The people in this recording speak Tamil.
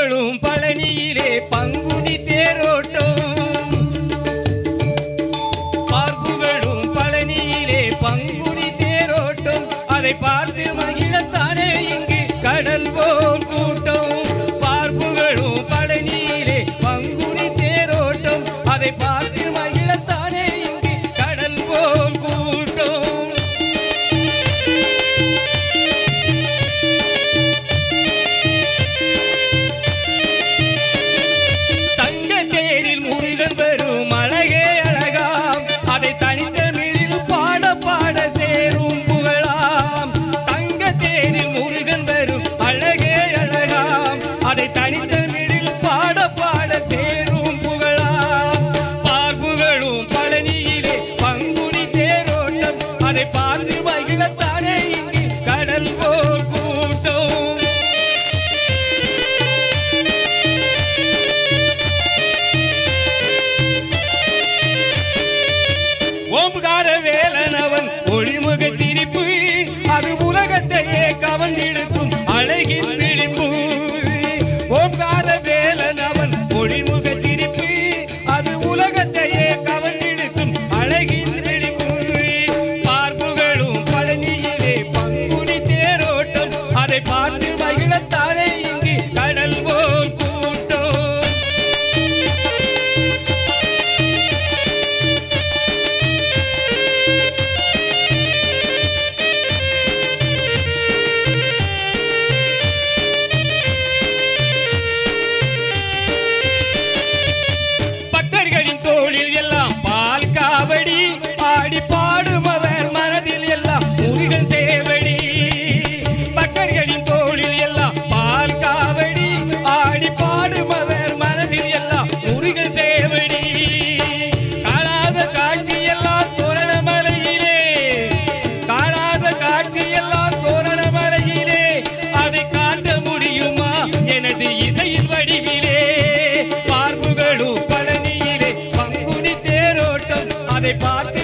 பார்ப்புகளும் பழனியிலே பங்குனி தேரோட்டம், பார்ப்புகளும் பழனியிலே பங்குனி தேரோட்டம், அதை பார்த்து மகிழத்தானே இங்கு கடல் போல் கூட்டம். பார்ப்புகளும் பழனியிலே பங்குனி தேரோட்டம், அதை பார்த்து மகிழத்தானே இங்கு கடல் போல் கூட்டம். தங்க தேரில் முருகன் வரும் அழகே அழகாம், அதை தனித்தமிழில் பாட பாட சேரும் புகழாம். தங்க தேரில் முருகன் வரும் அழகே அழகாம், அதை தனித்தமிழில் பாட பாட சேரும் புகழாம். பார்ப்புகளும் பழனியிலே பங்குனி தேரோட்டம், அதை பார்த்து மகிழத்தானே இங்கு கடல் போல் கூட்டம். ஓம்கார வேலனவன் ஒளிமுக சிரிப்பு, அது உலகத்தையே கவர்ந்திழுக்கும் அழகின் விழிப்பு. ஓம்கார வேலனவன் ஒளிமுக சிரிப்பு, அது உலகத்தையே கவர்ந்திழுக்கும் அழகின் விழிப்பு. பார்ப்புகளும் பழனியிலே பங்குனி தேரோட்டம், அதை பார்த்து மகிழத்தானே இங்கு கடல் போல் கூட்டம். பக்தர்களின் தோளில் எல்லாம் பால் காவடி, ஆடி பாடும் அவர் மனதில் எல்லாம் முருகன் சேவடி. பக்தர்களின் தோளில் எல்லாம் பால் காவடி, ஆடி பாடும் அவர் மனதில் எல்லாம் முருகன் சேவடி. காணாத காட்சி எல்லாம் தோரணமலையிலே, காணாத காட்சி எல்லாம் தோரணமலையிலே, அதை காட்ட முடியுமா எனது இசையின் வடிவிலே. பார்ப்புகளும் பழனியிலே பங்குனி தேரோட்டம், அதை பார்த்து